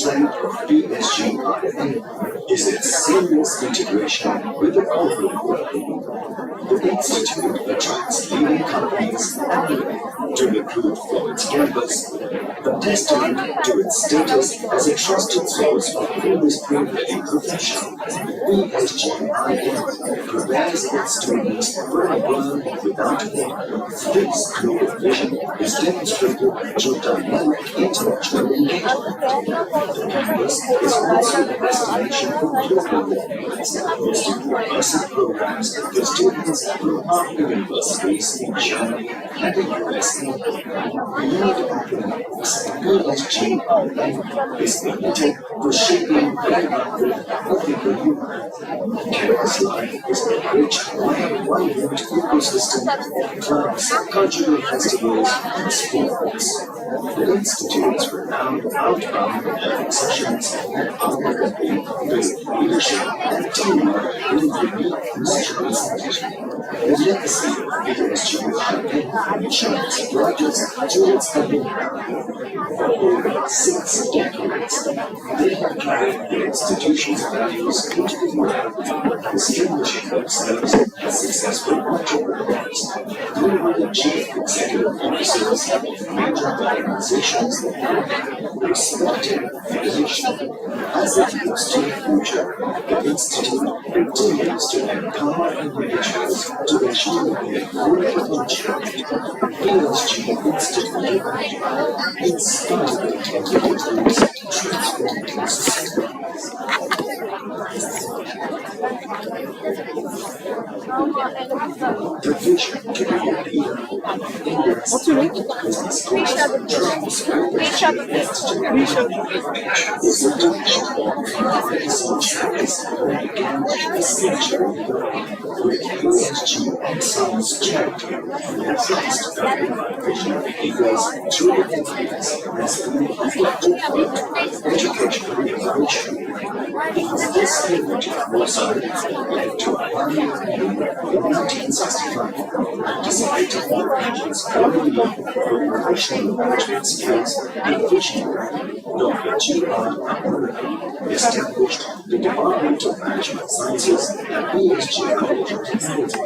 side of PSGIA is its seamless integration with the corporate world. The Institute attracts leading companies annually to recruit from its campus, a testament to its status as a trusted source of industry-ready professionals. PSGIM prepares its students for a world without war. This global vision is demonstrated through dynamic international engagement. The campus is also a destination for global movements, hosting immersive programs for students from partner universities in Germany and the USA. Beyond academics, PSGIM is committed to shaping the fabric of the human. Campus life is enriched by a vibrant ecosystem of clubs, cultural festivals, and sports. The Institute's renowned outbound learning sessions empower with leadership and teamwork in unique national. The legacy of PSGIM shines brightest to its alumni. For over 6 decades, they have carried the institution's values into the world, distinguishing themselves as successful entrepreneurs. They were the chief executive officers of major organizations with respected affiliation. As it looks to the future, the Institute continues to empower individuals to achieve their full potential. PSG Institute inspiring individuals, transforming societies. The vision to be a leader in this business course transforms is a tradition of research that began a century ago with PSG and Sons charity and trust that vision equals through the influence as an effective educational innovation. This innovative foresight led to a pioneering in 1965, anticipating the region's growing need for professional management skills and vision. Dr. G.R. established the Department of Management Sciences at PSG College of Technology.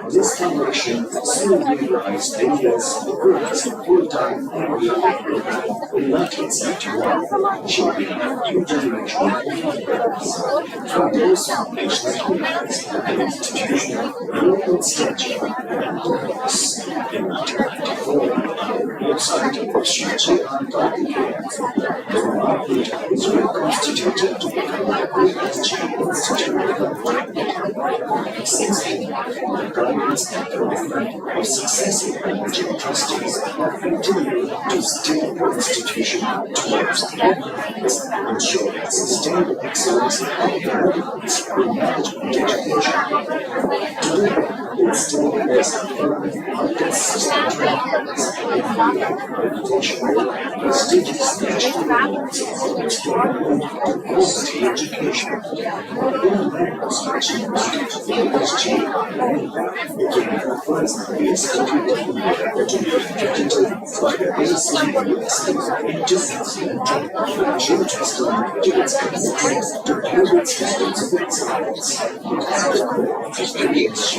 This foundation soon realized India's first full-time MBA program in 1971, shaping a new generation of entrepreneurs. From those foundational years, the institution grew its stature and purpose. In 1994, on the website of G.R. the department was reconstituted to become the PSG Institute. Since then, the governance and commitment of successive managing trustees have continued to steer the institution towards excellence, ensuring sustained excellence and relevance in management education. Today, it still bears consistent relevance in accreditation, prestigious national awards, and quality education. In members of PSG, became the first institute to be accredited by the ACUSE in 2010, entrusted to its commitment to global standards of excellence. The core of PSG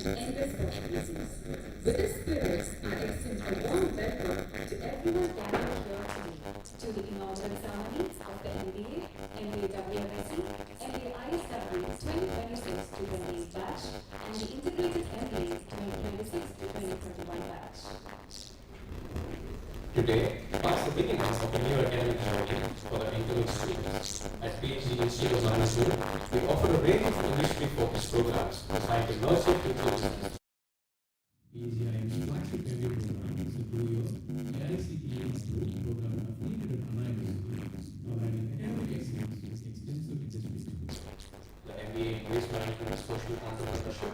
and responsibilities. With this spirit, I extend a warm welcome to everyone gathered here today to the inaugural ceremony of the MBA, MBA WM&SE, MBA ISW 2026-2028 batch, and the Integrated MBA 2026-2031 batch. Today marks the beginning of a new academic journey for the incoming students. At PhD Institute of Management, we offer a range of industry-focused programs designed to nurture futures. PGIM flagship MBA program is a 2-year AICTE approved program affiliated with Anna University, providing academic excellence with extensive industry experience. The MBA in Waste Management and Social Entrepreneurship,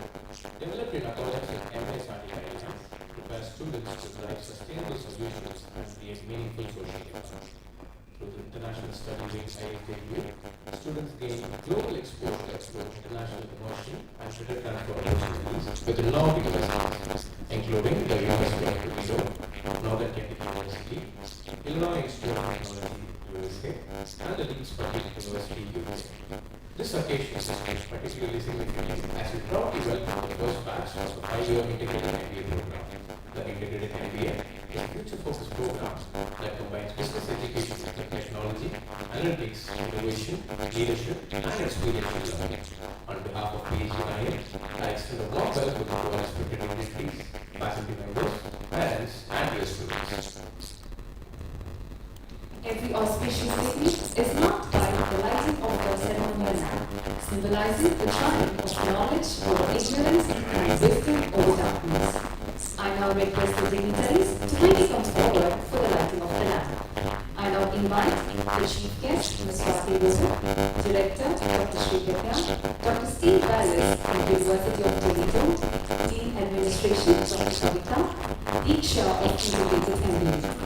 developed in accordance with MBA guidelines, prepares students to drive sustainable solutions and create meaningful social impact. Through the International Study Wing IITU, students gain global exposure to international immersion and credit transfer opportunities with innovative lessons, including the University of Toledo, Northern Kentucky University, Illinois Institute of Technology, USA, and the Leeds Public University, UK. This occasion is particularly significant as we proudly welcome the first batch of the 5-year Integrated MBA program. The Integrated MBA is a future-focused program that combines business education with technology, analytics, innovation, leadership, and experiential learning. On behalf of PhD I extend a warm welcome to all respected dignitaries, faculty members, parents, and your students. Every auspicious statement is marked by the lighting of the ceremonial lamp, symbolizing the triumph of knowledge over ignorance and wisdom over darkness. I now request the dignitaries to kindly come forward for the lighting of the lamp. I now invite the chief guest, Ms. Swati Visu, Director, Dr. Sri Katya, Dr. Steve Ballas from the University of Toledo, Dean Administration, Dr. Kavita, each of Integrated MBA.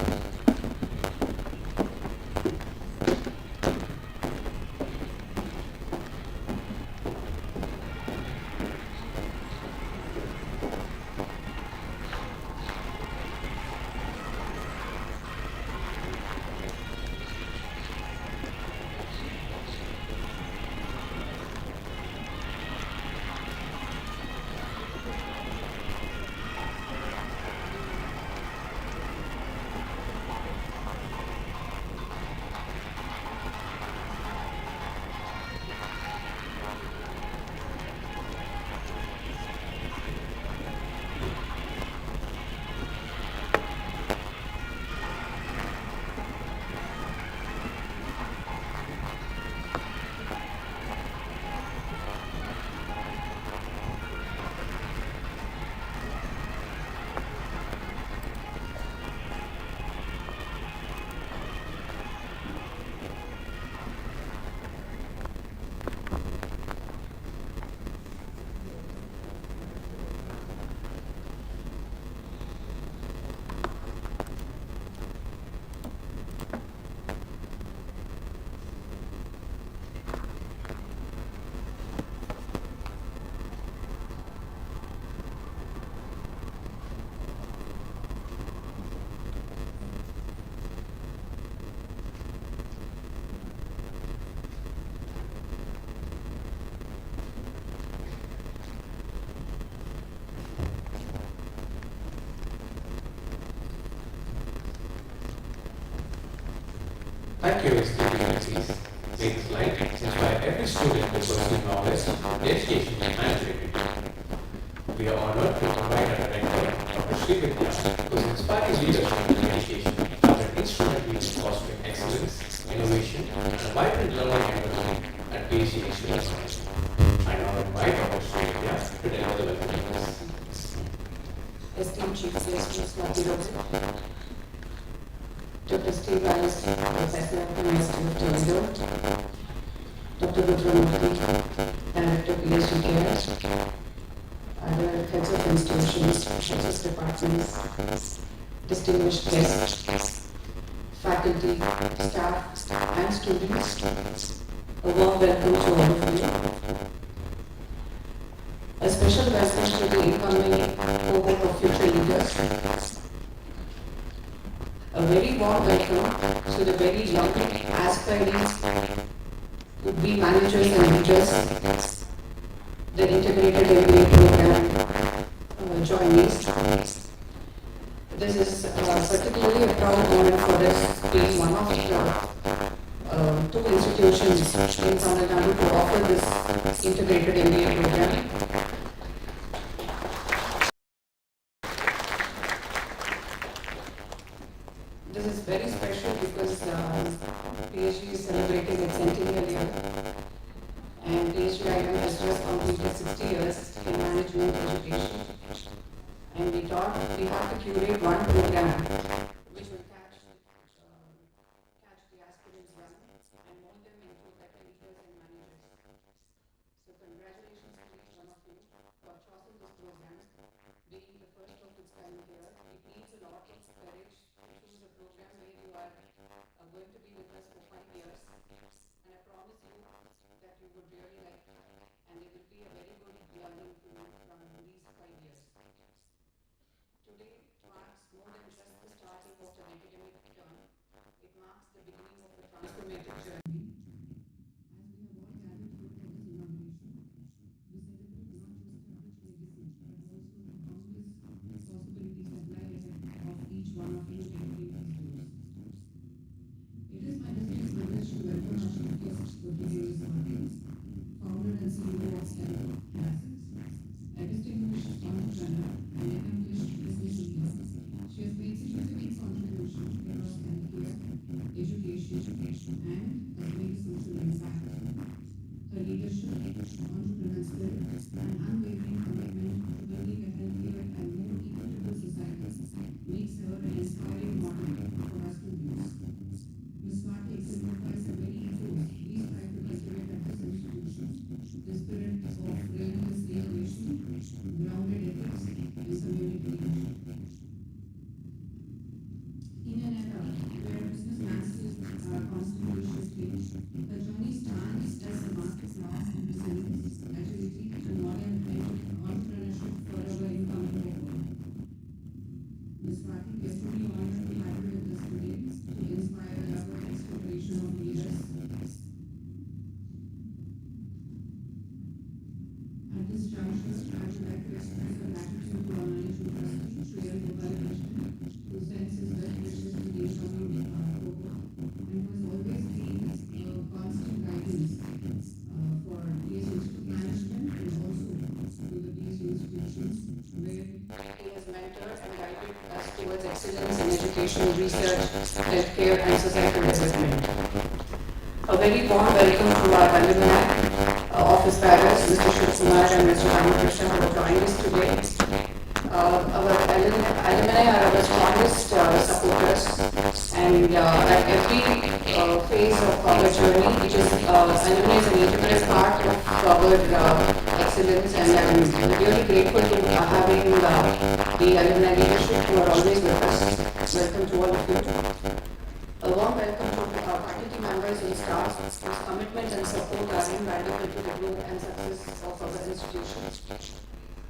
Thank you, excellencies. May this light inspire every student to pursue knowledge, education, and creativity. We are honored to invite our director, Dr. Sri Vidya, whose inspiring leadership in education has been instrumental in fostering excellence, innovation, and a vibrant learning environment at PhD Institute of Management. I now invite Dr. Sri Vidya to deliver the welcome address. Esteemed Chief Guest, Ms. Swati Visu, Dr. Steve Ballas, Professor of the University of Toledo, Dr. Rudramurthy, Director of PhD Care, other heads of institutions, heads of departments, distinguished guests, faculty, staff, and students, a warm welcome to all of you. A special message to the incoming cohort of future leaders. A very warm welcome to the very young aspirees would be managers and leaders. The Integrated MBA program joinees. This is particularly a proud moment for us being one of the two institutions in Tamil Nadu to offer this integrated MBA program. This is very special because PhD is celebrating its centennial year, and PhD IM has just completed 60 years in management education. And we thought we have to curate one program which will catch the aspirants young and mold them into better leaders and managers. So congratulations to each one of you who have chosen this program. Being the first of its kind here, it needs a lot of courage to choose a program where you are going to be with us for 5 years. And I promise you that you would really like it, and it will be a very good learning from these 5 years. Today marks more than just the starting of an academic term. It marks the beginning of a transformative journey. As we have all gathered here for this inauguration, we celebrate not just a rich legacy, but also the boundless possibilities that lie ahead of each one of you entering these doors. It is my distinct privilege to welcome our chief guest, Dr. Martin, founder and CEO of Keynote, a distinguished entrepreneur and accomplished business leader. She has made significant contributions across healthcare, education, and has made a social impact. Her leadership, entrepreneurial spirit, and unwavering commitment to building a healthier and more equitable society makes her an inspiring model for us to use. Ms. Martin exemplifies the very ethos we strive to cultivate at this institution, the spirit of relentless innovation, grounded ethics, and community leadership. In an era where business landscapes are constantly shifting, her journey stands as a masterclass in resilience, agility, and entrepreneurship forever incompatible. Ms. Martin, we are truly honored to have you with us today to inspire our next generation of leaders. At this juncture, I would like to express our gratitude to our managing trustee, Shri L. Gopalakrishnan, who sends his best wishes to the incoming cohort and who has always been constant guidance for PH Institute management and also to the PH institutions where he has mentored and guided us towards excellence in education, research, healthcare, and societal development. A very warm welcome to our alumni of his parents, Mr. Shiv Kumar and Mr. Ramakrishna, who have joined us today. Our alumni are our strongest supporters, and at every phase of our journey, which is alumni is an integral part of our excellence, and I'm really grateful to having the alumni leadership who are always with us. Welcome to all of you. A warm welcome to our faculty members and staff whose commitment and support are invaluable to the growth and success of our institution.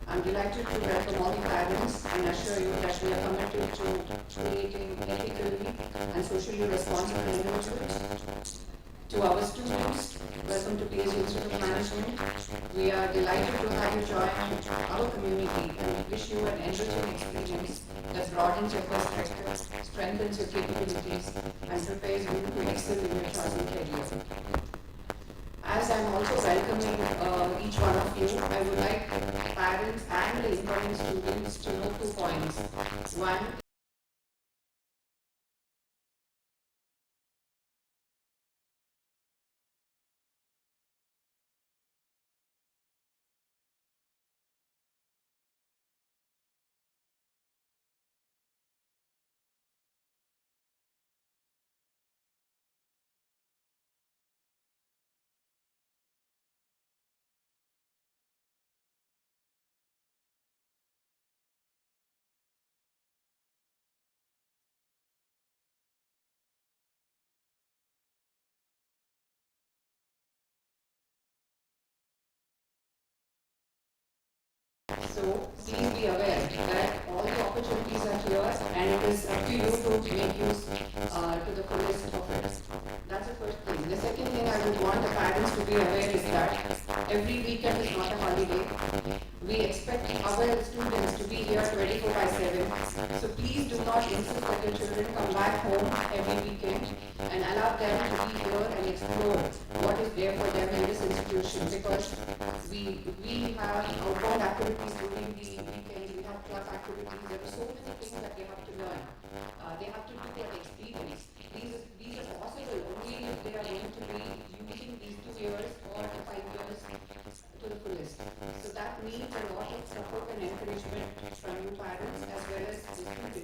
I'm delighted to welcome all the parents and assure you that we are committed to creating ethically and socially responsible individuals. To our students, welcome to PH Institute of Management. We are delighted to have you join our community and wish you an enriching experience that broadens your perspectives, strengthens your capabilities, and prepares you to excel in your chosen career. As I'm also welcoming each one of you, I would like parents and the incoming students to know 2 points. One, so please be aware that all the opportunities are here, and it is up to you to make use to the fullest of it. That's the first thing. The second thing I would want the parents to be aware is that every weekend is not a holiday. We expect our students to be here 24/7. So please do not insist that your children come back home every weekend and allow them to be here and explore what is there for them in this institution, because we have outbound activities during the weekend, we have club activities, there are so many things that they have to learn. They have to do that experience. These are possible only if they are going to be using these 2 years or 5 years to the fullest. So that needs a lot of support and encouragement from you parents as well as the students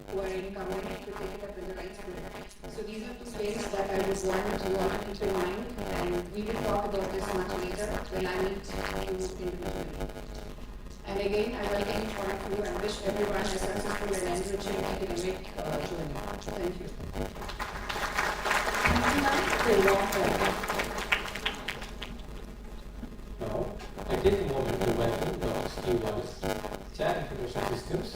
who are incoming to take it up in the right way. So these are 2 things that I would want you all to keep in mind, and we will talk about this much later when I meet you individually. And again, I welcome each one of you and wish everyone a successful and enriching academic journey. Thank you. Now, I take a moment to welcome Dr. Steve Wallace, Chair Information Systems,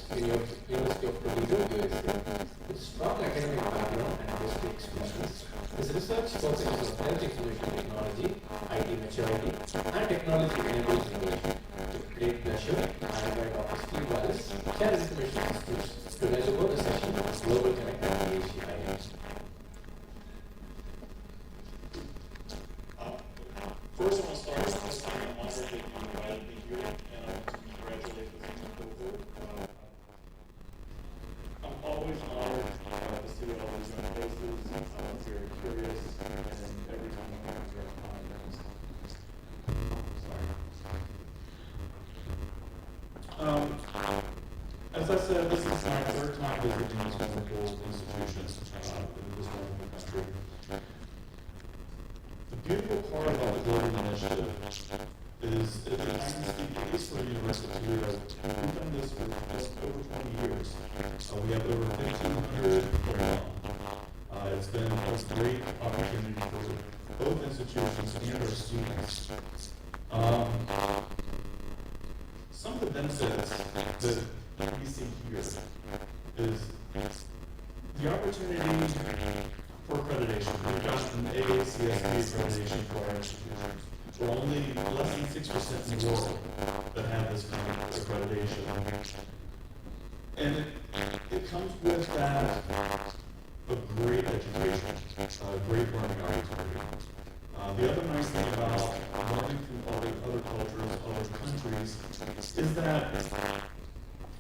University of Toledo, USA. With strong academic background and industry experience, his research focuses on health information technology, IT maturity, and technology-enabled innovation. With great pleasure, I invite Dr. Steve Wallace, Chair Information Systems, to deliver the session on Global Connect and ACIS. First, I want to start by saying I'm honored that you invited me here, and I want to congratulate this new cohort. I'm always honored to see all these young faces. I'm very curious, and every time I come here, as I said, this is my third time visiting these wonderful institutions in this wonderful country. The beautiful part about the Global Initiative is that the ICC for University here, we've done this for just over 20 years. We have over 1,500 going on. It's been a great opportunity for both institutions and our students. Some of the benefits that we see here is the opportunity for accreditation. We've got an AACSB accreditation for our institutions. We're only less than 6% in the world that have this kind of accreditation. And it comes with that a great education, a great learning opportunity. The other nice thing about learning from other cultures, other countries, is that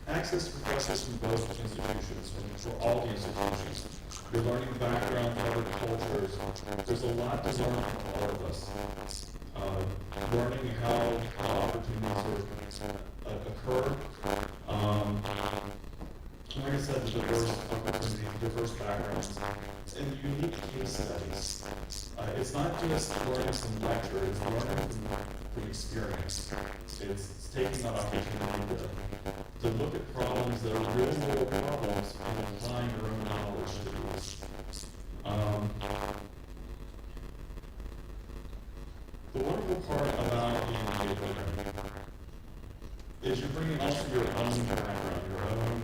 access to professors from both institutions, for all the institutions. You're learning background from other cultures. There's a lot to learn from all of us. Learning how opportunities occur. Like I said, the diverse opportunities, diverse backgrounds, and unique case studies. It's not just learning from lecture, it's learning from experience. It's taking that opportunity to look at problems that are real world problems and applying your own knowledge to these. The wonderful part about the MBA program is you're bringing also your own background, your own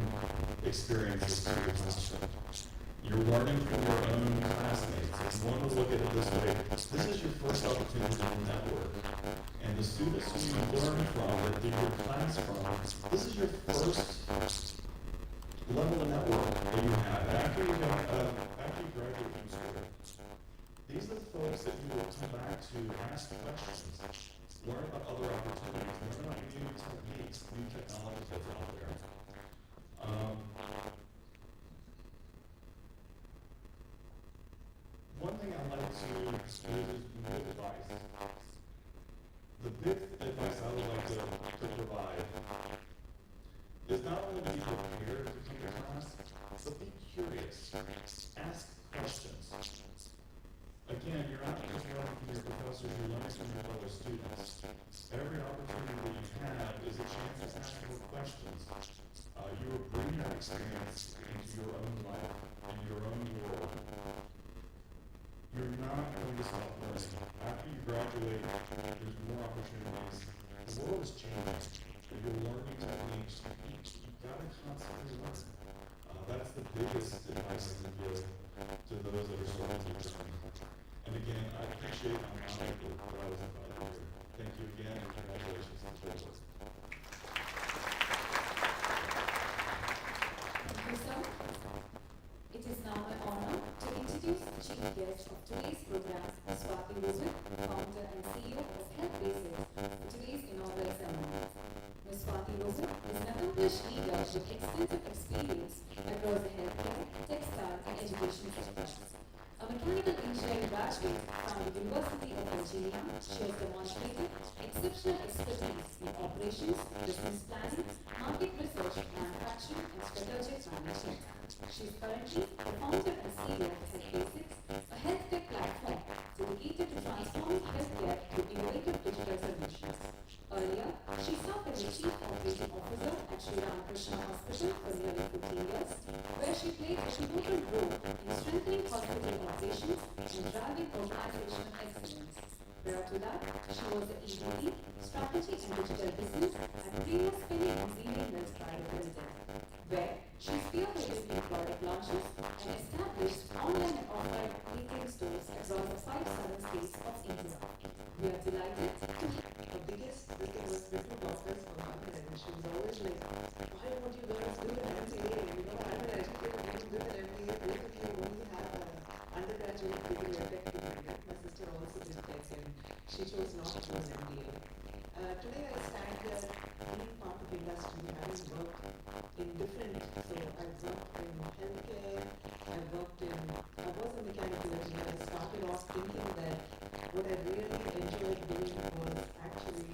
experiences to your classroom. You're learning from your own classmates. If you want to look at it this way, this is your first opportunity to network. And the students who you learn from, that do your class from, this is your first level of network that you have. After you graduate from school, these are the folks that you will come back to ask questions, learn about other opportunities, learn about new techniques, new technologies that are out there. One thing I'd like to do is give advice. The big advice I would like to provide is not only be prepared to come to class, but be curious. Ask questions. Again, you're not just learning from your professors, you're learning from your fellow students. Every opportunity that you have is a chance to ask more questions. You will bring that experience into your own life, into your own world. You're not going to stop learning. After you graduate, there's more opportunities. The world is changing. You're learning techniques. You've got have a constant learner. That's the biggest advice I can give to those that are starting to journey. And again, I appreciate I'm honored that I was invited here. Thank you again, and congratulations to the board. Thank you, sir. It is now my honor to introduce the chief guest of today's program, Ms. Swati Roswick, founder and CEO of Health Basis, for today's inaugural ceremony. Ms. Swati Roswick is an accomplished leader with extensive experience across the healthcare, textile, and education sectors. A mechanical engineering graduate from the University of Virginia, she has demonstrated exceptional expertise in operations, business planning, market research, manufacturing, and strategic management. She is currently the founder and CEO of Health Basics, a health tech platform dedicated to transforming healthcare through innovative digital solutions. Earlier, she served as the Chief Operating Officer at Sri Ramakrishna Hospital for nearly 14 years, where she played a pivotal role in strengthening hospital operations and driving organizational excellence. Prior to that, she was the EVP, Strategy and Digital Business at Premium Spinning and Sealing Mills Private Limited, where she spearheaded new product launches and established online and offline retail stores across the 5 southern states of India. We are delighted to The biggest thing was Vipul Gopal's for her, and she was always like, why don't you guys do an MBA? You know, I'm an educated, you do an MBA, both of you only have an undergraduate degree, a tech degree. My sister also did tech, and she chose not to do an MBA. Today I stand here being part of industry, having worked in different, so I've worked in healthcare, I was a mechanical engineer. I started off thinking that what I really enjoyed doing was actually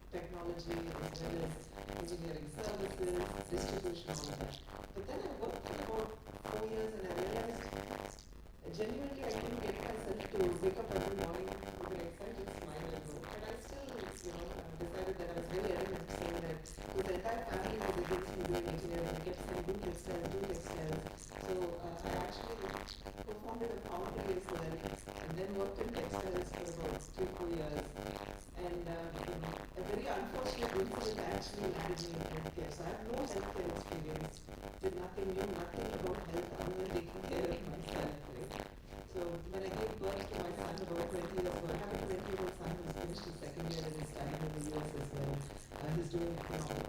technology as well as engineering services, distribution, all of that. But then I worked for about 4 years and I realized genuinely I couldn't get myself to wake up every morning with an excited smile and go. But I still, decided that I was very adamant saying that the entire family was against me doing engineering. They kept saying, do textiles. So I actually co-founded a foundry as well and then worked in textiles for about 3-4 years. And a very unfortunate incident actually landed me in healthcare. So I have no healthcare experience. Did nothing new, nothing about health other than taking care of myself. Right? So when I gave birth to my son about 20 years ago, I have a 20-year-old son who's finished his second year and is studying in the US as well. He's doing economics.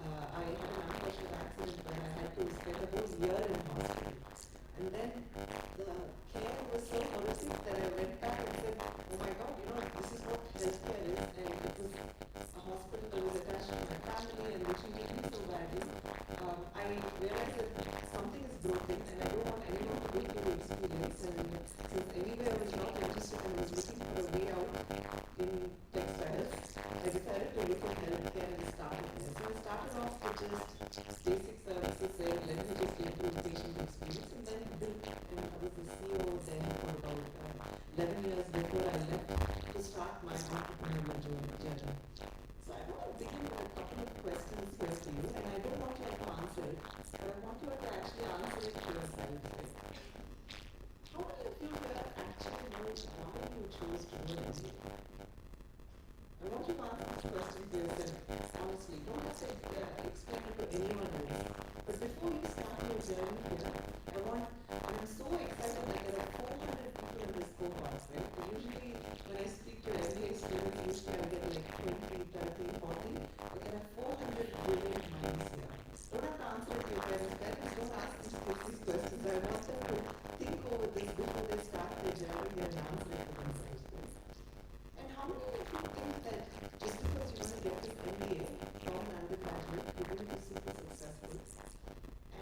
I had an unfortunate accident when I had to spend a whole year in hospital. And then the care was so horrific that I went back and said, oh my God, this is what healthcare is. And it was a hospital that was attached to my family and which needed me so badly. I realized that something is broken and I don't want anyone to go through the experience. And since anyway I was not interested and was looking for a way out in textiles, I decided to look at healthcare and started there. So I started off with just basic services saying, let me just improve patient experience, and then built, I was the CEO then for about 11 years before I left to start my entrepreneurial journey. So I want to begin with a couple of questions here to you, and I don't want you to answer it, but I want you to actually answer it to yourself. How many of you here actually know why you chose to do an MBA? I want you to answer this question to yourself, honestly. Don't have to explain it to anyone else. But before you start your journey here, I'm so excited that there are 400 people in this cohort, right? Usually, when I speak to MBA students, usually I get like 20, 30, 40, but there are 400 brilliant minds here. Don't have to answer it to your parents. Parents don't ask these questions. I want them to think over this before they start their journey and answer it for themselves. And how many of you think that just because you want to get this MBA from an undergraduate, you're going to be super successful?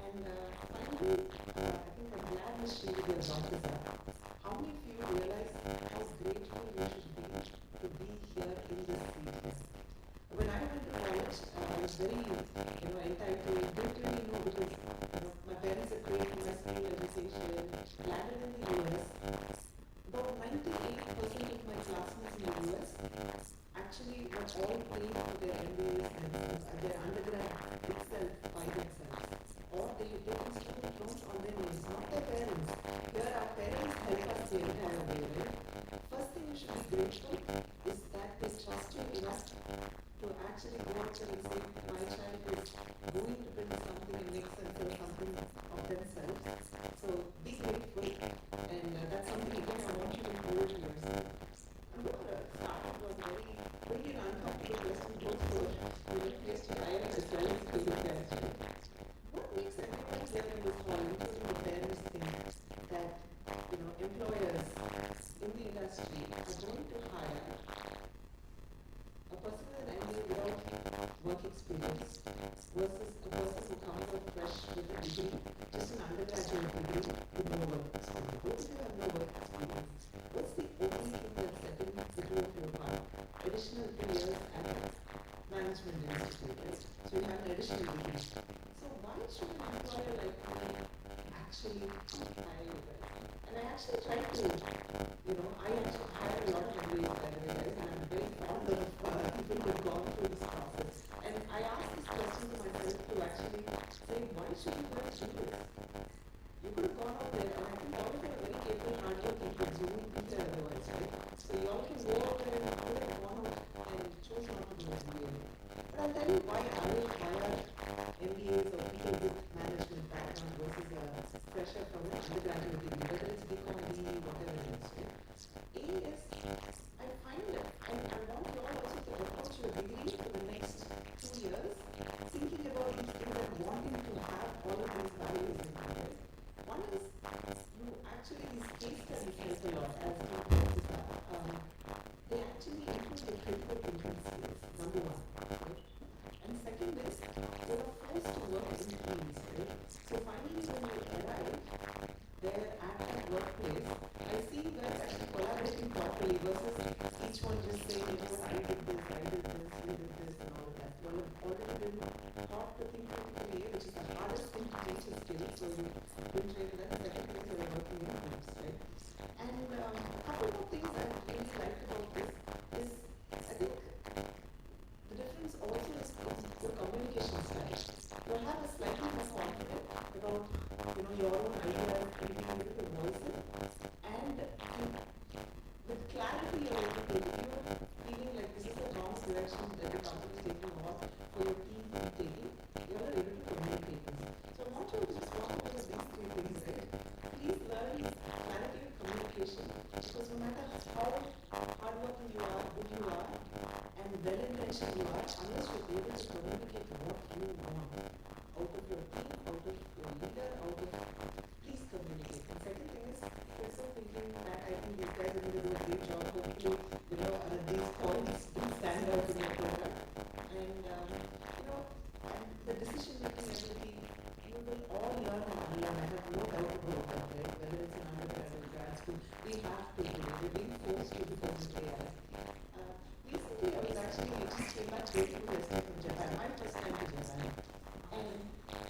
And finally, I think I'm glad Ms. Sri brought this up. How many of you realize how grateful you should be to be here in this seat? When I went to college, I was very, entitled, didn't really know because my parents had paid for my school education, landed in the US. About 98% of my classmates in the US actually were all paying for their MBAs themselves, their undergrad itself by themselves. Or they take student loans on their names, not their parents. Here our parents help us the entire way, right? First thing you should be grateful is that they trust you enough to actually go out there and say, my child is years versus a person who comes out fresh with a degree, just an undergraduate degree with no work experience? Both of you have no work experience. What's the only thing that's setting the two of you apart? Additional 2 years at management institute, right? So you have an additional degree. So why should an employer like me actually hire you guys? And I actually tried to, I actually hired a lot of MBAs by the way, guys, and I'm very fond of people who've gone through this process. And I asked this question to myself to actually say, why should you guys do this? You could have gone out there, and I think all of you are very capable, hardworking kids. You wouldn't be there otherwise, right? So you all can go out there and could have gone out and chose not to do an MBA. But I'll tell you why I will hire MBAs or people with management background versus a fresher from an undergraduate degree, whether it's BCom, BE, whatever it is. Right? A is, I find that I want you all also to approach your degree for the next 2 years, thinking about these things and wanting to have all of these values in mind. One is, you actually, these case studies help a lot as you they actually improve the critical thinking skills, number one. Right? And second is, you are forced to work in teams, right? So finally, when you arrive there at that workplace, I see you guys actually collaborating properly versus each one just saying, I did this, you did this, and all of that. Well, you've already been taught to think critically, which is the hardest thing to teach a skill, so you've been trained in that. Second thing is you're working in groups, right? And a couple more things I really liked about this is, I think the difference also is your communication style. You'll have a slightly more confident about your own ideas and being able to voice it, and with clarity you're able to take it. You're feeling like this is the wrong direction that the company is taking off for your team to be taking. You're able to communicate this. So I want you to just walk over these 3 things, right? Please learn clarity and communication, because no matter how hardworking you are, good you are, and well-intentioned you are, unless you're able to communicate what you want out of your team, out of your leader, please communicate. And second thing is, critical thinking, that I think these guys are going to do a great job. Hopefully, these points will stand out in your program. And, and the decision-making ability, you will all learn and unlearn. I have no doubt about that, right? Whether it's an undergrad or grad school, we have to do it. We're being forced to because of AI. Recently, I was actually, I just came back yesterday from Japan, my first time to Japan. And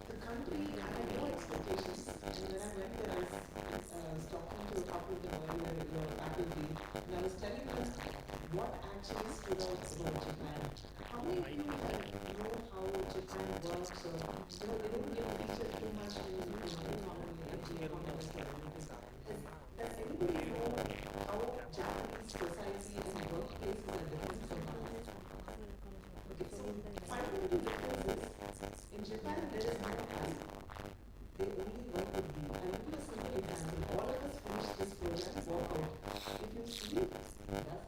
the country, I had no expectations. And when I went there, I was talking to a couple of them earlier, your faculty, and I was telling them what actually stood out about Japan. How many of you know how Japan works, or they don't give teachers too much economy, economics, or anything. Does anybody know how Japanese society and workplaces are different from ours? Okay, so fundamental differences. In Japan, there is no time. They only work with you. I'll give you a simple example. All of us finish this program, walk out. If you sleep, that's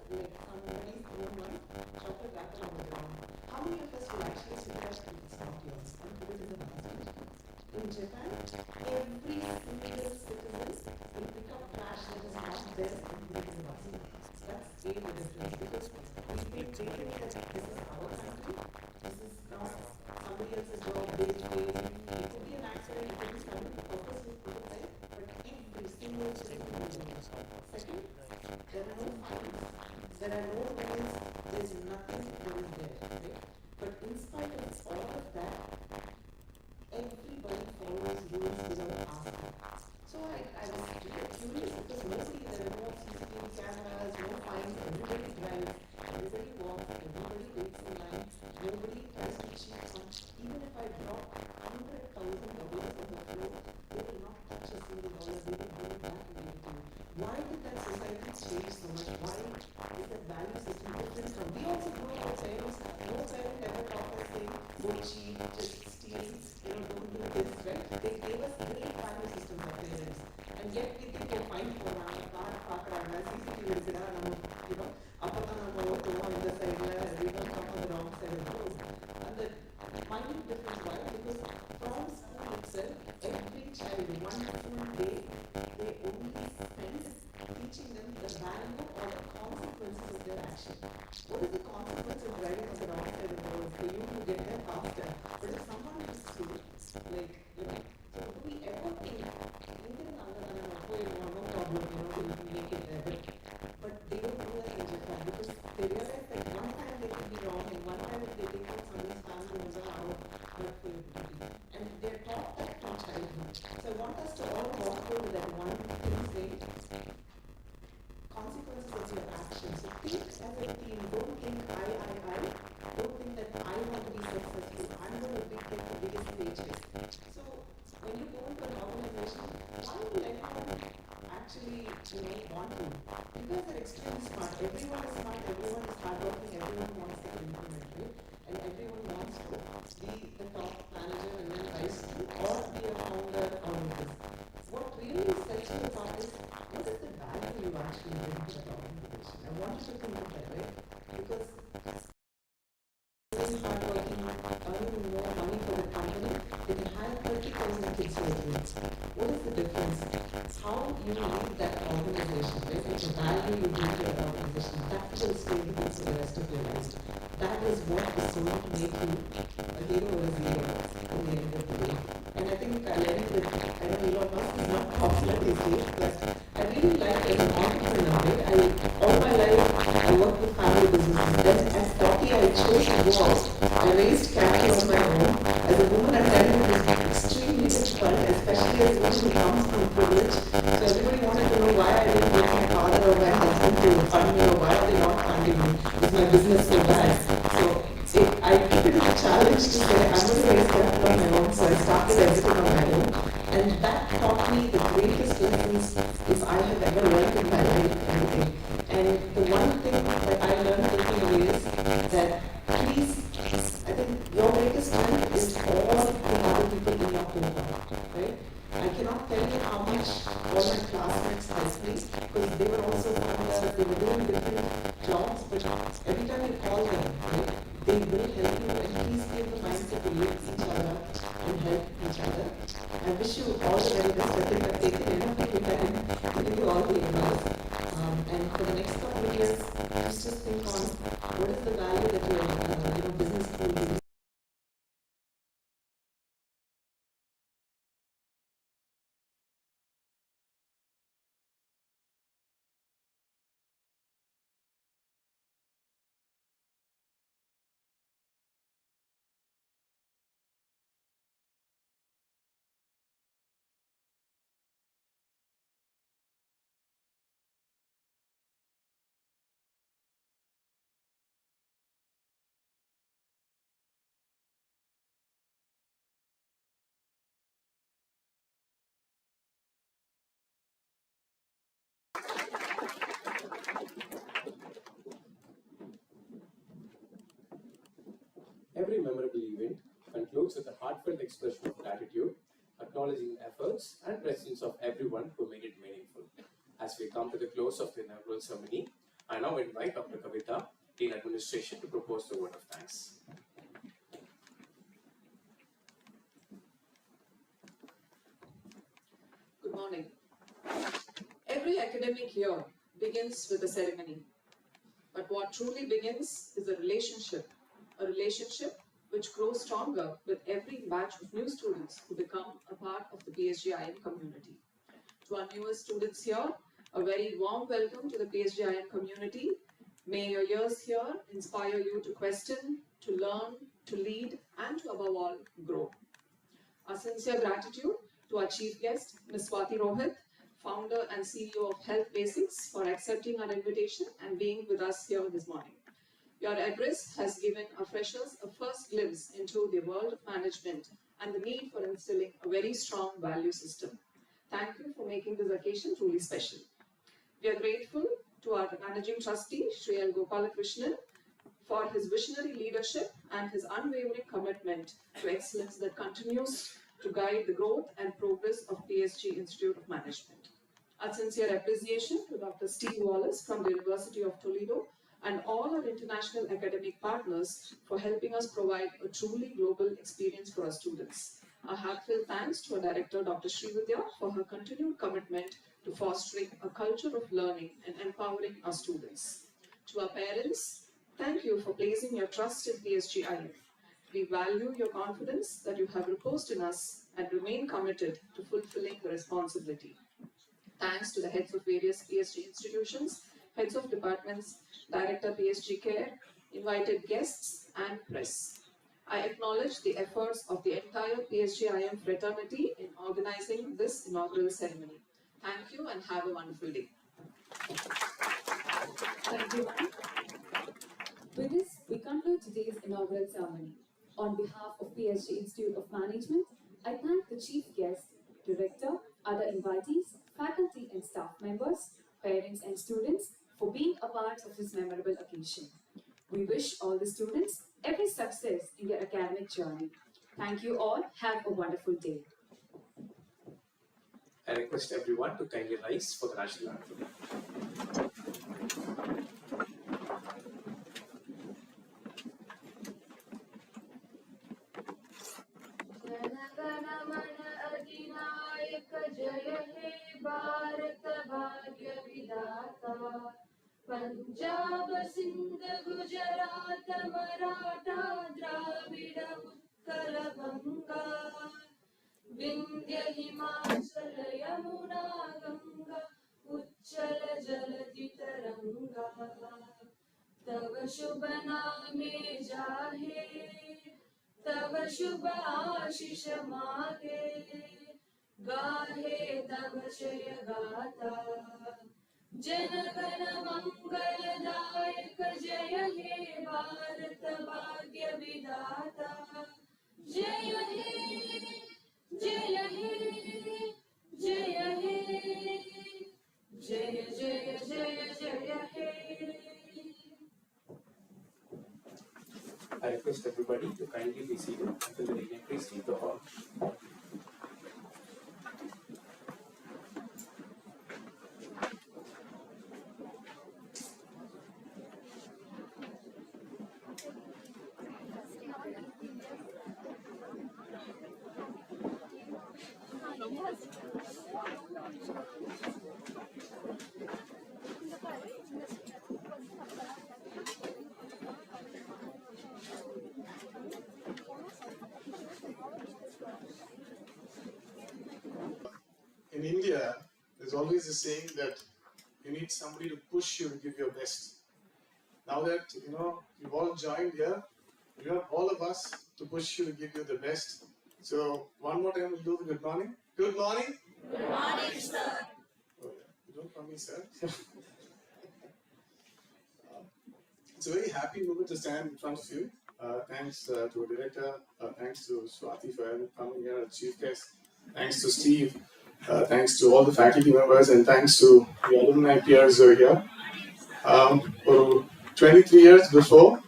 like somebody's thrown one chocolate wrapper on the ground. How many of us will actually sit there and it's not yours? And put it in the basket? In Japan, every single citizen will pick up trash that is not theirs and put it in the basket. That's the difference, because we think that this is our country, this is not somebody else's job, based ways. It could be an accident, it could be somebody purposely put it there, but every single citizen will do it. Second, there are no fines, there are no rules, there is nothing that is there, right? But in spite of all of that, everybody follows rules without asking. So I was really curious, because mostly there are no CCTV cameras, no fines, everybody drives, everybody walks, everybody waits in line, nobody tries to cheat on. Even if I drop $100,000 on the floor, they will not touch a single dollar, they will bring it back and give it to you. Why did that society change so much? Why is that value system different from? We also grew up with parents, no parent ever taught us saying, go cheat, just steal, don't do this, right? They gave us great value systems, our parents. And yet we think we're fine for our car, CCTV இருக்குடா, நம்ம, அப்பதான் நம்ம ஓட்டுவோம் இந்த சைடில், we don't come on the wrong side of the road. And the minute difference, why? Because from school itself, every child, one full day, they only spend teaching them the value or the consequences of their action. What is the consequence of driving on the wrong side of the road? For you to get there faster, you may want to. You guys are extremely smart. Everyone is smart, everyone is hardworking, everyone wants to implement, right? And everyone wants to be the top manager and then rise to, or be a founder or this. What really sets you apart is what is the value you actually bring to the organization. I want you to think of that, right? Because really hardworking, earning more money for the company, they can hire 30,000 kids to graduate. What is the difference? How you lead that organization, right? It's the value you bring to your organization. That will stay with you for the rest of your life. That is what is going to make you a hero or a zero in the end of the day. And I think I know Elon Musk is not popular these days, but I really like as an entrepreneur, right? All my life I worked with family businesses. Then at 40 I chose to go out. I raised capital on my own. As a woman I tell you it was extremely difficult, especially as a woman who comes from privilege. So everybody wanted to know why I didn't get my father or my husband to fund me, or why are they not funding me? Is my business so bad? So I took it as a challenge to say I'm going to raise capital on my own. So I started everything on my own. And that taught me the greatest lessons if I have ever learned in my life. And the one thing that I learned taking away is that please, I think your greatest strength is all the other people in your cohort, right? I cannot tell you how much all my classmates helped me, because they were also founders, they were doing different jobs, but every time you call them, right, they will help you, and please be in the mindset to lift each other and help each other. I wish you all the very best. I think I've taken enough of your time to give you all the advice. And for the next couple of years, just think on what is the value that your business will be. Every memorable event concludes with a heartfelt expression of gratitude, acknowledging the efforts and presence of everyone who made it meaningful. As we come to the close of the inaugural ceremony, I now invite Dr. Kavita, Dean Administration, to propose the word of thanks. Good morning. Every academic year begins with a ceremony. But what truly begins is a relationship which grows stronger with every batch of new students who become a part of the PSGIM community. To our newest students here, a very warm welcome to the PSGIM community. May your years here inspire you to question, to learn, to lead, and to above all, grow. Our sincere gratitude to our chief guest, Ms. Swati Rohit, founder and CEO of Health Basics, for accepting our invitation and being with us here this morning. Your address has given our freshers a first glimpse into the world of management and the need for instilling a very strong value system. Thank you for making this occasion truly special. We are grateful to our Managing Trustee, Sri L. Gopalakrishnan, for his visionary leadership and his unwavering commitment to excellence that continues to guide the growth and progress of PSG Institute of Management. Our sincere appreciation to Dr. Steve Wallace from the University of Toledo and all our international academic partners for helping us provide a truly global experience for our students. A heartfelt thanks to our director, Dr. Srividya, for her continued commitment to fostering a culture of learning and empowering our students. To our parents, thank you for placing your trust in PSGIM. We value your confidence that you have reposed in us and remain committed to fulfilling the responsibility. Thanks to the heads of various PSG institutions, heads of departments, Director PSG Care, invited guests and press. I acknowledge the efforts of the entire PSGIM fraternity in organizing this inaugural ceremony. Thank you and have a wonderful day. Thank you, ma'am. With this, we conclude today's inaugural ceremony. On behalf of PSG Institute of Management, I thank the Chief Guest, Director, other invitees, faculty and staff members, parents and students for being a part of this memorable occasion. We wish all the students every success in their academic journey. Thank you all. Have a wonderful day. I request everyone to kindly rise for the national anthem. जय हे भारत भाग्य विधाता पंजाब सिंध गुजरात मराठा द्राविड उत्कल गंगा विंध्य हिमाचल यमुना गंगा उच्चल जलधि तरंगा तव शुभ नामे जाहे तव शुभ आशीष मागे गाहे तव जय गाथा जन गण मंगलदायक जय हे भारत भाग्य विधाता जय हे जय हे जय हे जय जय जय जय हे. I request everybody to kindly be seated until the dignitaries leave the hall. In India, there's always a saying that you need somebody to push you to give your best. Now that you've all joined here, you have all of us to push you to give you the best. So one more time we'll do the good morning. Good morning. Good morning, sir. Oh yeah, you don't call me sir. It's a very happy moment to stand in front of you. Thanks to our director, thanks to Swati for coming here as chief guest, thanks to Steve, thanks to all the faculty members, and thanks to the alumni peers who are here. For 23 years before,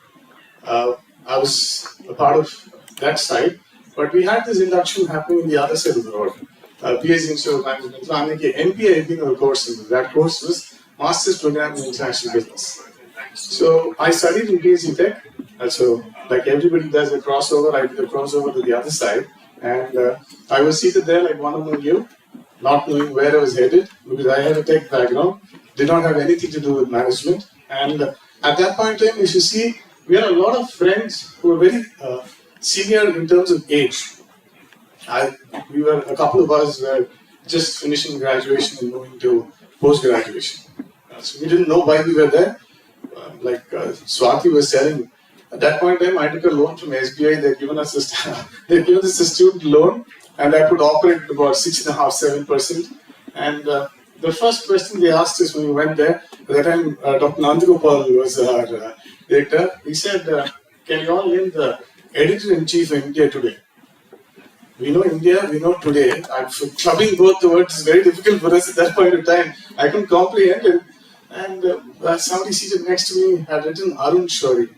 I was a part of that side, but we had this induction happening in the other side of the road. PhD in Social Management. So I'm like MBA in a course. That course was Master's Program in International Business. So I studied in PhD Tech. So like everybody does a crossover, I did a crossover to the other side. And I was seated there like one among you, not knowing where I was headed, because I had a tech background, did not have anything to do with management. And at that point in time, if you see, we had a lot of friends who were very senior in terms of age. We were, a couple of us were just finishing graduation and moving to post-graduation. So we didn't know why we were there. Swati was telling, at that point in time, I took a loan from SBI. They'd given us a student loan, and I could operate at about 6.5%, 7%. And the first question they asked us when we went there, at that time, Dr. Nandagopal was our director. He said, can you all name the editor-in-chief of India today? We know India, we know today. Clubbing both the words is very difficult for us at that point in time. I couldn't comprehend it. And somebody seated next to me had written Arun Shori.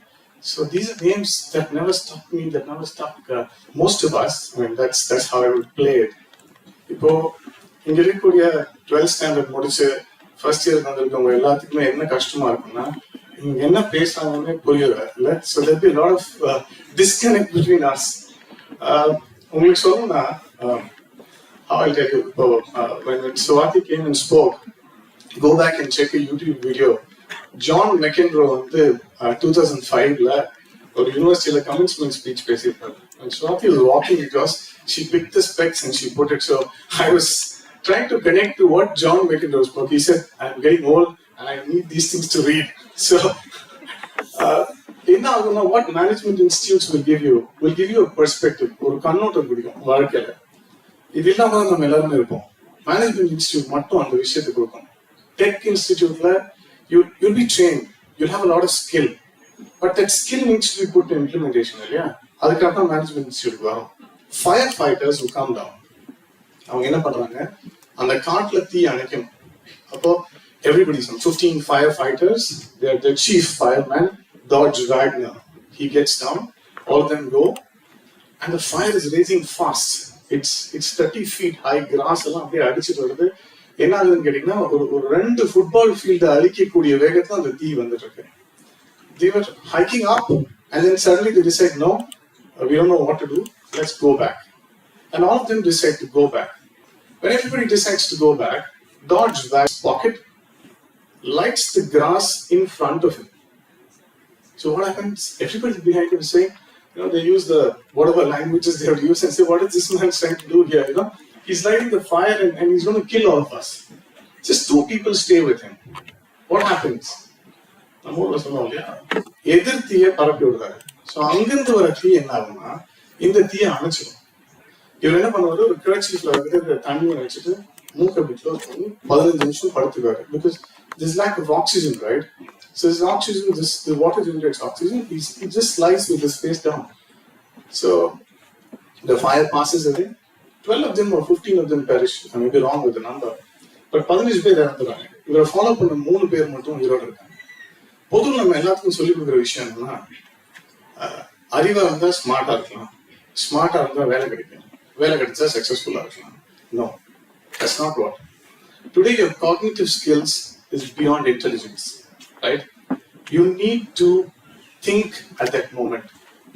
So these are names that never stuck me, that never stuck most of us. I mean, that's how I would play it. இப்போ இங்க இருக்கக்கூடிய 12th standard முடிச்சு first year வந்திருக்கவங்க எல்லாத்துக்குமே என்ன கஷ்டமா இருக்கும்னா இவங்க என்ன பேசுறாங்கன்னு புரியல இல்ல. So there'll be a lot of disconnect between us. உங்களுக்கு சொல்லணும்னா how I'll tell you, when Swati came and spoke, go back and check a YouTube video. John McEnroe வந்து 2005ல ஒரு யூனிவர்சிட்டியில கமென்ஸ்மெண்ட் ஸ்பீச் பேசியிருப்பாரு. When Swati was walking across, she picked the specs and she put it. So I was trying to connect to what John McEnroe spoke. He said, I'm getting old and I need these things to read. So what management institutes will give you a perspective, ஒரு கண்ணோட்டம் கொடுக்கும் வாழ்க்கையில. இது இல்லாம தான் நம்ம எல்லாருமே இருப்போம். மேனேஜ்மெண்ட் இன்ஸ்டிடியூட் மட்டும் அந்த விஷயத்தை கொடுக்கும். டெக் இன்ஸ்டிடியூட்ல you'll be trained, you'll have a lot of skill, but that skill needs to be put to implementation. இல்லையா? அதுக்காக தான் மேனேஜ்மெண்ட் இன்ஸ்டிடியூட் வரும். Firefighters will come down. அவங்க என்ன பண்றாங்க? அந்த காட்டுல தீ அணைக்கணும். அப்போ everybody, some 15 firefighters, they're the chief fireman, Dodge Wagner. He gets down, all of them go, and the fire is raging fast. It's 30 feet high, grass எல்லாம் அப்படியே அடிச்சுட்டு வருது. என்ன ஆகுதுன்னு கேட்டீங்கன்னா, ஒரு 2 ஃபுட்பால் ஃபீல்டை அழிக்கக்கூடிய வேகத்துல அந்த தீ வந்துட்டு இருக்கு. They were hiking up, and then suddenly they decide, no, we don't know what to do, let's go back. And all of them decide to go back. When everybody decides to go back, Dodge Wagner's pocket lights the grass in front of him. So what happens? Everybody behind him is saying, they use the whatever languages they have used and say, what is this man trying to do here? He's lighting the fire and he's going to kill all of us. Just 2 people stay with him. What happens? நம்ம ஊர்ல சொல்லுவோம் இல்லையா, எதிர் தீயை பரப்பி விடுறாரு. So அங்கிருந்து வர தீ என்ன ஆகும்னா இந்த தீயை அணைச்சிடும். இவர் என்ன பண்ணுவாரு, ஒரு கிளர்ச்சியில வந்து தண்ணியை வச்சுட்டு மூக்கை அப்படி க்ளோஸ் பண்ணி 15 நிமிஷம் படுத்துக்காரு. Because this lack of oxygen, right? So this oxygen, the water generates oxygen. He just lies with his face down. So the fire passes away. 12 of them or 15 of them perish. I may be wrong with the number. But 15 பேர் இறந்துறாங்க. இவரை follow பண்ண 3 பேர் மட்டும் உயிரோட இருக்காங்க. பொதுவில் நம்ம எல்லாத்துக்கும் சொல்லிக் கொடுக்குற விஷயம் என்னன்னா, அறிவா இருந்தா ஸ்மார்ட்டா இருக்கலாம், ஸ்மார்ட்டா இருந்தா வேலை கிடைக்கும், வேலை கிடைச்சா சக்சஸ்ஃபுல்லா இருக்கலாம். No, that's not what. Today your cognitive skills is beyond intelligence, right? You need to think at that moment.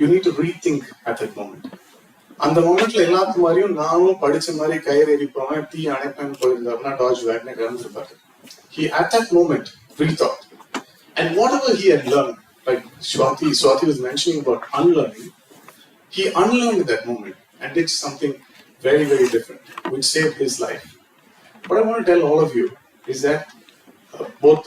You need to rethink at that moment. அந்த மொமெண்ட்ல எல்லாத்து மாதிரியும் நானும் படிச்ச மாதிரி கயிறு எரிப்பவன் தீ அணைப்பேன் போயிருந்தாருன்னா டாஜ் Wagner இறந்துருப்பாரு. He at that moment rethought. And whatever he had learned, like Swati was mentioning about unlearning, he unlearned that moment and did something very, very different, which saved his life. What I want to tell all of you is that both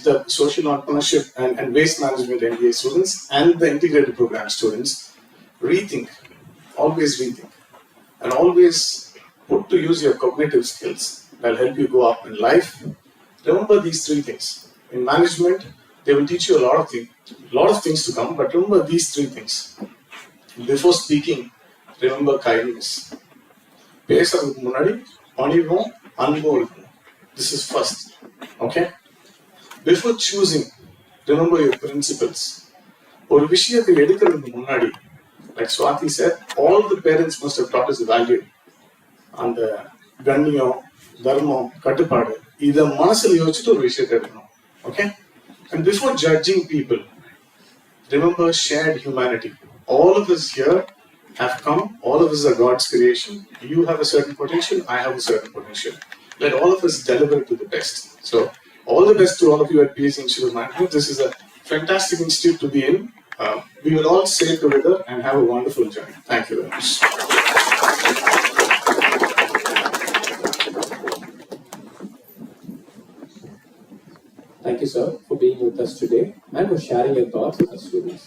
the social entrepreneurship and waste management MBA students and the integrated program students rethink, always rethink, and always put to use your cognitive skills that will help you go up in life. Remember these 3 things. In management, they will teach you a lot of things to come, but remember these 3 things. Before speaking, remember kindness. பேசுறதுக்கு முன்னாடி பணிவும் அன்பும் இருக்கும். This is first. Okay? Before choosing, remember your principles. ஒரு விஷயத்தை எடுக்கிறதுக்கு முன்னாடி, like Swati said, all the parents must have taught us the value. அந்த கண்ணியம், தர்மம், கட்டுப்பாடு, இதை மனசுல யோசிச்சுட்டு ஒரு விஷயத்தை எடுக்கணும். Okay? And before judging people, remember shared humanity. All of us here have come, all of us are God's creation. You have a certain potential, I have a certain potential. Let all of us deliver to the best. So, all the best to all of you at PSC Institute of Management. This is a fantastic institute to be in. We will all sail together and have a wonderful journey. Thank you very much. Thank you, sir, for being with us today and for sharing your thoughts with the students.